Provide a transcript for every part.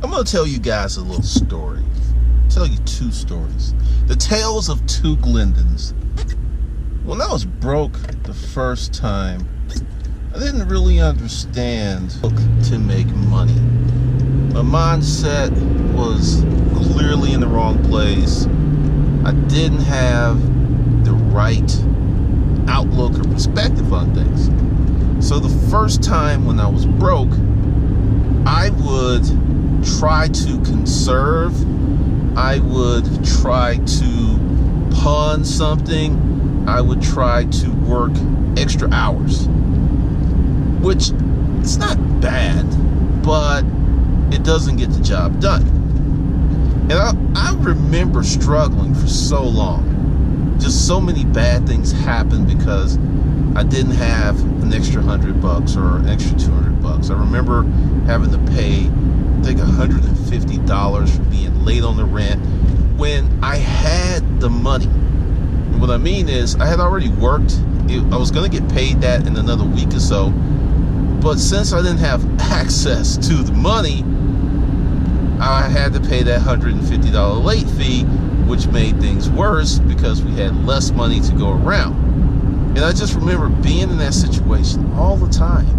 I'm going to tell you guys a little story. Tell you two stories. The tales of two Glendons. When I was broke the first time, I didn't really understand to make money. My mindset was clearly in the wrong place. I didn't have the right outlook or perspective on things. So the first time when I was broke, I would try to conserve. I would try to pawn something. I would try to work extra hours, which it's not bad, but it doesn't get the job done. And I remember struggling for so long. Just so many bad things happened because I didn't have an extra $100 or an extra $200. I remember having to pay, I think, $150 for being late on the rent when I had the money. And what I mean is, I had already worked. I was going to get paid that in another week or so. But since I didn't have access to the money, I had to pay that $150 late fee, which made things worse because we had less money to go around. And I just remember being in that situation all the time.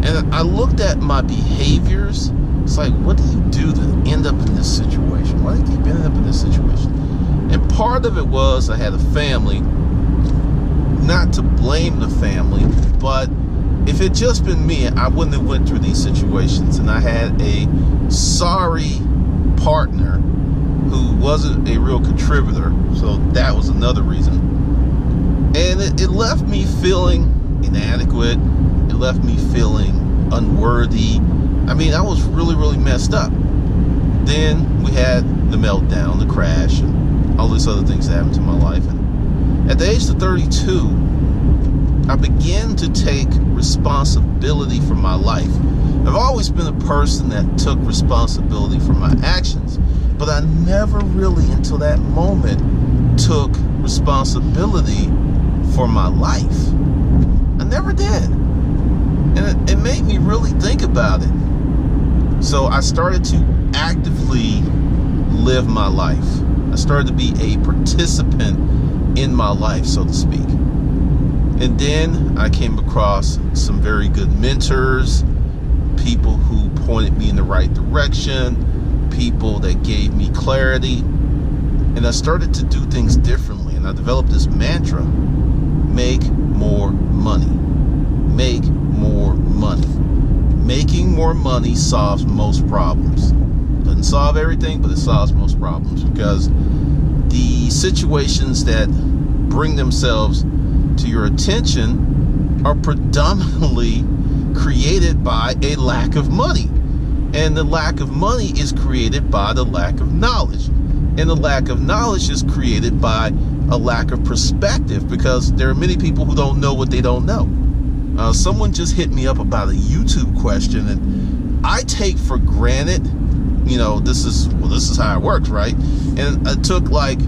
And I looked at my behaviors. It's like, what do you do to end up in this situation? Why do you keep ending up in this situation? And part of it was I had a family. Not to blame the family, but if it just been me, I wouldn't have went through these situations. And I had a sorry partner who wasn't a real contributor, so that was another reason. And it left me feeling inadequate. It left me feeling unworthy. I mean, I was really, really messed up. Then we had the meltdown, the crash, and all these other things that happened to my life. And at the age of 32, I began to take responsibility for my life. I've always been a person that took responsibility for my actions, but I never really, until that moment, took responsibility for my life. I never did. And it made me really think about it. So I started to actively live my life. I started to be a participant in my life, so to speak. And then I came across some very good mentors, people who pointed me in the right direction, people that gave me clarity. And I started to do things differently. And I developed this mantra: make more money. Make more money. Making more money solves most problems. Doesn't solve everything, but it solves most problems, because the situations that bring themselves to your attention are predominantly created by a lack of money. And the lack of money is created by the lack of knowledge. And the lack of knowledge is created by a lack of perspective, because there are many people who don't know what they don't know. Someone just hit me up about a YouTube question, and I take for granted, this is how it works, right? And it took like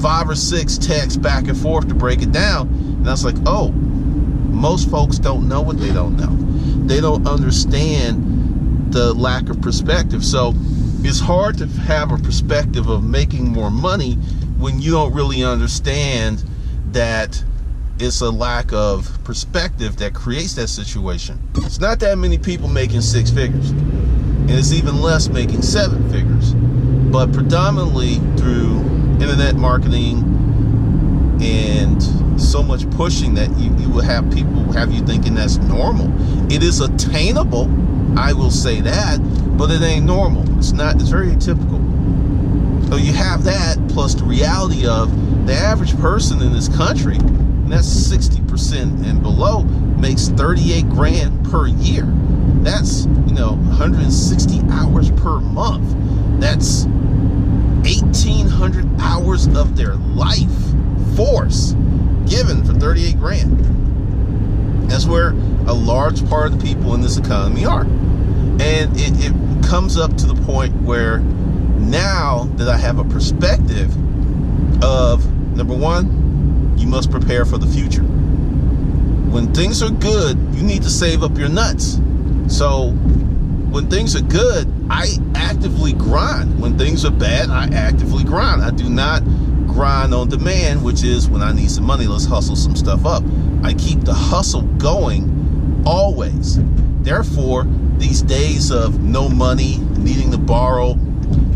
5 or 6 texts back and forth to break it down. And I was like, oh, most folks don't know what they don't know. They don't understand the lack of perspective. So it's hard to have a perspective of making more money when you don't really understand that it's a lack of perspective that creates that situation. It's not that many people making 6 figures, and it's even less making 7 figures. But predominantly through internet marketing and so much pushing that you will have people have you thinking that's normal. It is attainable, I will say that, but it ain't normal. It's very atypical. So you have that plus the reality of the average person in this country, and that's 60% and below, makes 38 grand per year. That's 160 hours per month. That's 1,800 hours of their life force given for 38 grand. That's where a large part of the people in this economy are. And it comes up to the point where now that I have a perspective of, number one, you must prepare for the future. When things are good, you need to save up your nuts. So when things are good, I actively grind. When things are bad, I actively grind. I do not grind on demand, which is when I need some money, let's hustle some stuff up. I keep the hustle going always. Therefore, these days of no money, needing to borrow,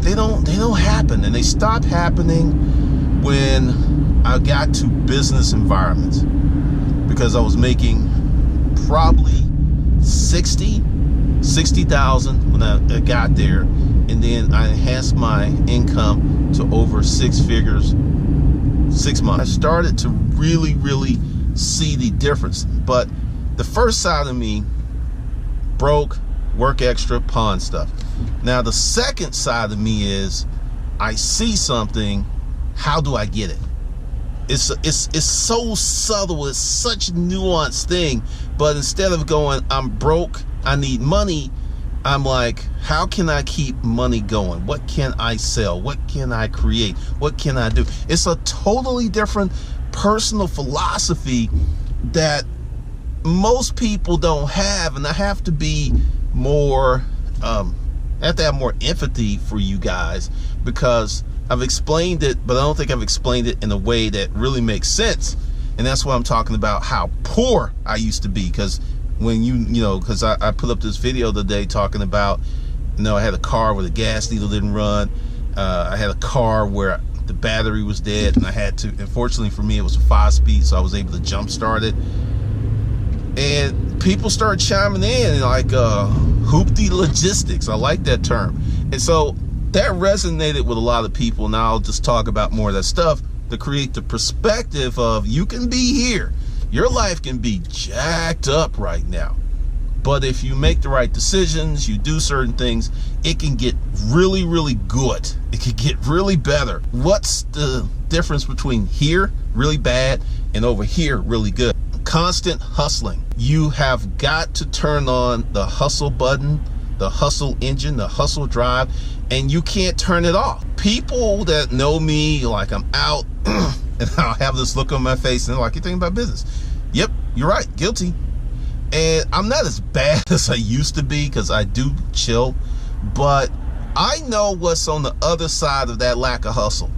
they don't happen. And they stop happening when I got to business environments, because I was making probably 60,000 when I got there, and then I enhanced my income to over 6 figures 6 months. I started to really see the difference. But the first side of me, broke, work extra, pawn stuff. Now the second side of me is, I see something, how do I get it? It's so subtle, it's such a nuanced thing. But instead of going, I'm broke, I need money, I'm like, how can I keep money going? What can I sell? What can I create? What can I do? It's a totally different personal philosophy that most people don't have, and I have to be more, I have to have more empathy for you guys, because I've explained it, but I don't think I've explained it in a way that really makes sense. And that's why I'm talking about how poor I used to be. Because when you know, because I put up this video the other day talking about, I had a car where the gas needle didn't run. I had a car where the battery was dead, and I had to, unfortunately for me, it was a 5-speed, so I was able to jump start it. And people started chiming in like, hoopty logistics. I like that term. And so that resonated with a lot of people. Now I'll just talk about more of that stuff to create the perspective of, you can be here. Your life can be jacked up right now. But if you make the right decisions, you do certain things, it can get really good. It can get really better. What's the difference between here, really bad, and over here, really good? Constant hustling. You have got to turn on the hustle button, the hustle engine, the hustle drive, and you can't turn it off. People that know me, like, I'm out and I'll have this look on my face and they're like, you're thinking about business? Yep, you're right, guilty. And I'm not as bad as I used to be, because I do chill, but I know what's on the other side of that lack of hustle.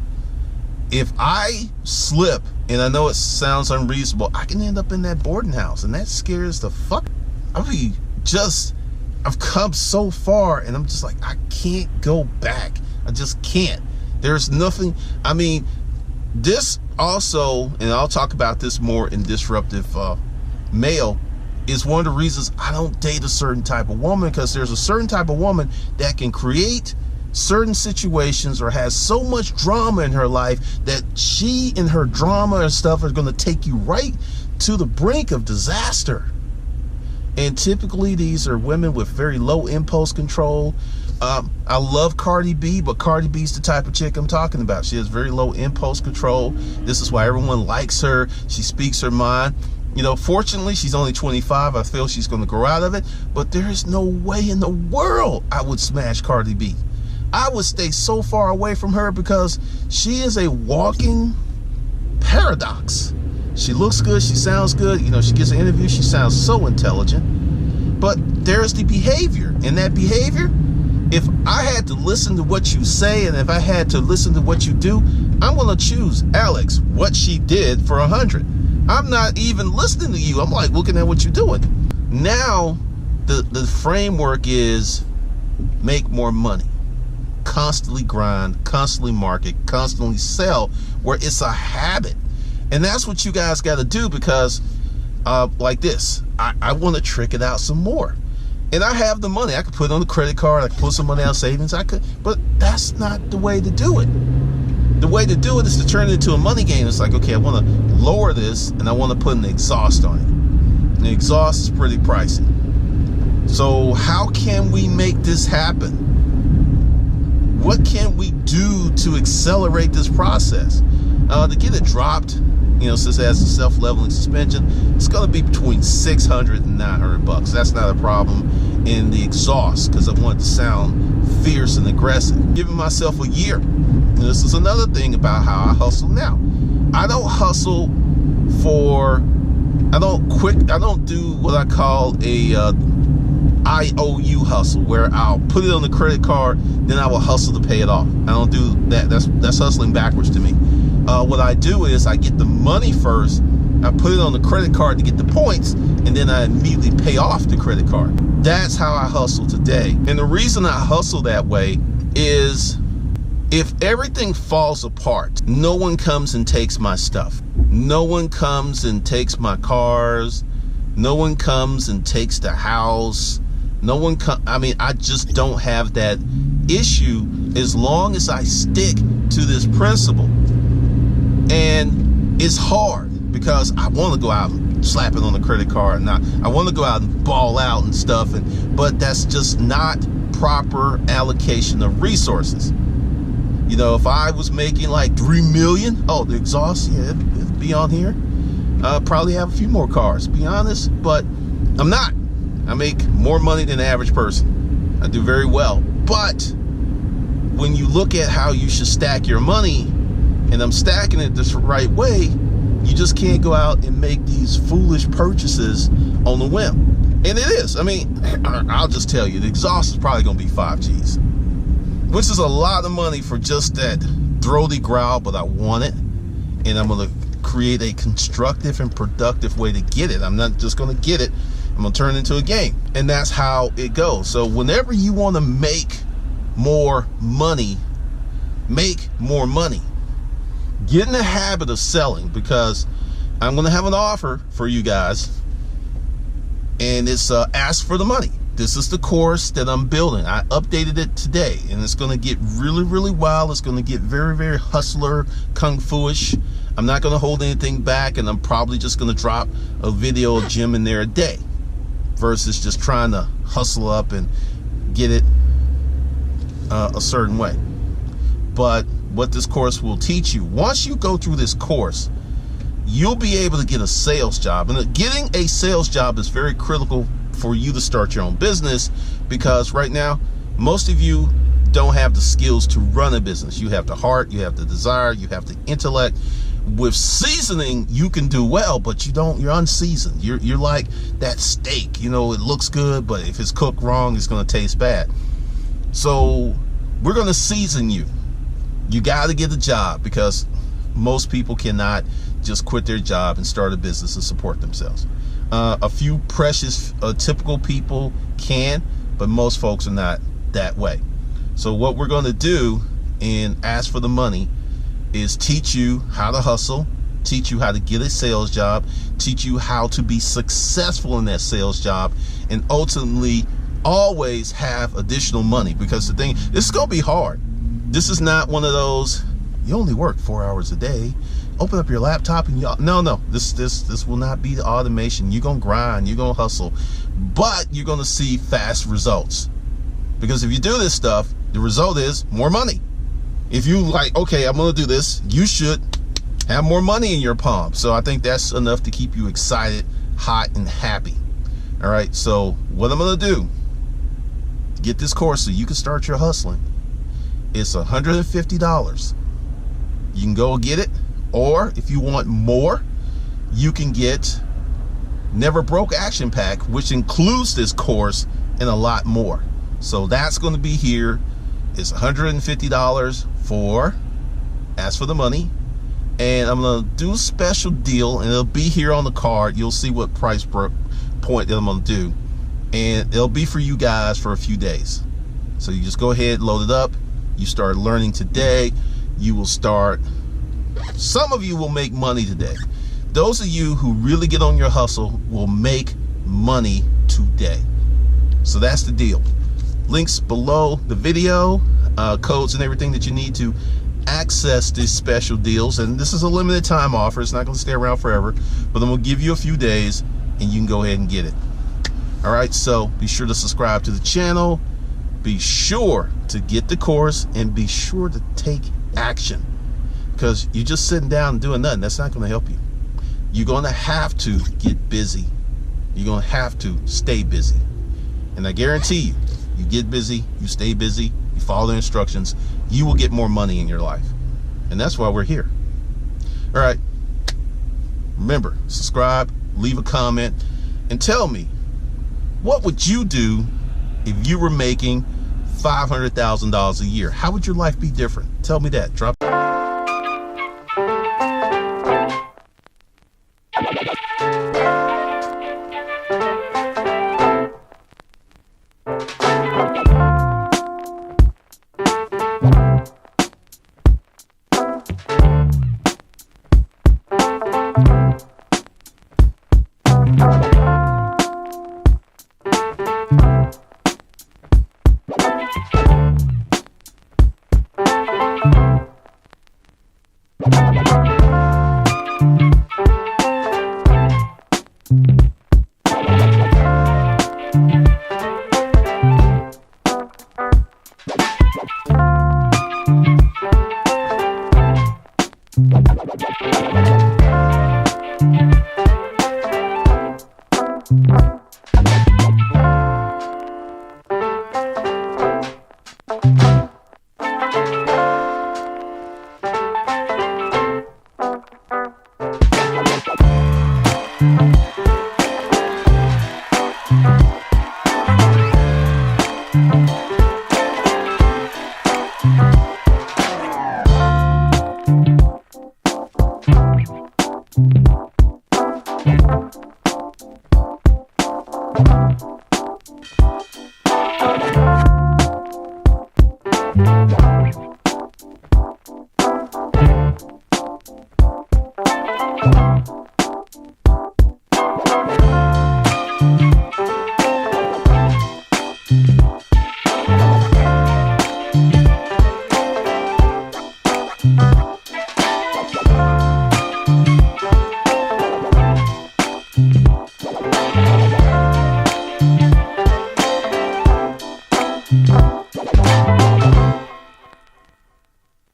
If I slip, and I know it sounds unreasonable, I can end up in that boarding house, and that scares the fuck. I've come so far, and I'm just like, I can't go back. I just can't. There's nothing. I mean, this also, and I'll talk about this more in Disruptive Male, is one of the reasons I don't date a certain type of woman, because there's a certain type of woman that can create certain situations or has so much drama in her life that she and her drama and stuff are going to take you right to the brink of disaster. And typically these are women with very low impulse control. I love Cardi B, but Cardi B's the type of chick I'm talking about. She has very low impulse control. This is why everyone likes her. She speaks her mind. Fortunately, she's only 25. I feel she's going to grow out of it, but there is no way in the world I would smash Cardi B. I would stay so far away from her, because she is a walking paradox. She looks good, she sounds good, she gets an interview, she sounds so intelligent, but there's the behavior. And that behavior, if I had to listen to what you say, and if I had to listen to what you do, I'm going to choose Alex, what she did, for 100. I'm not even listening to you. I'm like looking at what you're doing. Now, the framework is make more money. Constantly grind, constantly market, constantly sell, where it's a habit. And that's what you guys got to do, because like this, I want to trick it out some more. And I have the money. I could put it on the credit card. I could put some money out savings. But that's not the way to do it. The way to do it is to turn it into a money game. It's like, okay, I want to lower this, and I want to put an exhaust on it. And the exhaust is pretty pricey. So how can we make this happen? What can we do to accelerate this process? To get it dropped, since it has a self-leveling suspension, it's going to be between $600 and $900. That's not a problem in the exhaust, because I want it to sound fierce and aggressive. Giving myself a year. And this is another thing about how I hustle now. I don't hustle I don't do what I call a IOU hustle, where I'll put it on the credit card, then I will hustle to pay it off. I don't do that. That's hustling backwards to me. What I do is I get the money first, I put it on the credit card to get the points, and then I immediately pay off the credit card. That's how I hustle today. And the reason I hustle that way is if everything falls apart, no one comes and takes my stuff. No one comes and takes my cars. No one comes and takes the house. No one I just don't have that issue as long as I stick to this principle. And it's hard because I want to go out and slap it on the credit card, and I want to go out and ball out and stuff, but that's just not proper allocation of resources. You know, if I was making like 3 million, oh, the exhaust, yeah, it'd be on here. Probably have a few more cars, to be honest, but I'm not. I make more money than the average person. I do very well. But when you look at how you should stack your money, and I'm stacking it this right way, you just can't go out and make these foolish purchases on the whim. And it is. I mean, I'll just tell you, the exhaust is probably going to be 5 G's, which is a lot of money for just that throaty growl, but I want it, and I'm going to create a constructive and productive way to get it. I'm not just going to get it, I'm going to turn it into a game. And that's how it goes. So whenever you want to make more money, make more money. Get in the habit of selling, because I'm going to have an offer for you guys, and it's ask for the money. This is the course that I'm building. I updated it today, and it's going to get really, really wild. It's going to get very, very hustler, kung fu-ish. I'm not going to hold anything back, and I'm probably just going to drop a video of Jim in there a day versus just trying to hustle up and get it a certain way. But what this course will teach you, once you go through this course, you'll be able to get a sales job. And getting a sales job is very critical for you to start your own business, because right now most of you don't have the skills to run a business. You have the heart, you have the desire, you have the intellect. With seasoning you can do well, but you're unseasoned. You're like that steak, you know, it looks good, but if it's cooked wrong, it's going to taste bad. So we're going to season you. You got to get a job, because most people cannot just quit their job and start a business and support themselves. A few precious typical people can, but most folks are not that way. So what we're going to do in Ask for the Money is teach you how to hustle, teach you how to get a sales job, teach you how to be successful in that sales job, and ultimately always have additional money. Because the thing, this is going to be hard. This is not one of those, you only work 4 hours a day, open up your laptop and no, this will not be the automation. You're going to grind, you're going to hustle, but you're going to see fast results. Because if you do this stuff, the result is more money. If you like, okay, I'm going to do this, you should have more money in your palm. So I think that's enough to keep you excited, hot, and happy. All right, so what I'm going to do to get this course so you can start your hustling, it's $150. You can go get it, or if you want more, you can get Never Broke Action Pack, which includes this course and a lot more. So that's going to be here. It's $150 for Ask for the Money, and I'm going to do a special deal, and it'll be here on the card. You'll see what price point that I'm going to do, and it'll be for you guys for a few days. So you just go ahead, load it up. You start learning today. You will start, some of you will make money today. Those of you who really get on your hustle will make money today. So that's the deal. Links below the video, codes and everything that you need to access these special deals. And this is a limited time offer. It's not going to stay around forever, but I'm going to give you a few days and you can go ahead and get it. All right, so be sure to subscribe to the channel. Be sure to get the course, and be sure to take action, because you're just sitting down and doing nothing. That's not going to help you. You're going to have to get busy. You're going to have to stay busy. And I guarantee you, you get busy, you stay busy, you follow the instructions, you will get more money in your life. And that's why we're here. All right. Remember, subscribe, leave a comment, and tell me, What would you do if you were making $500,000 a year? How would your life be different? Tell me that. Drop.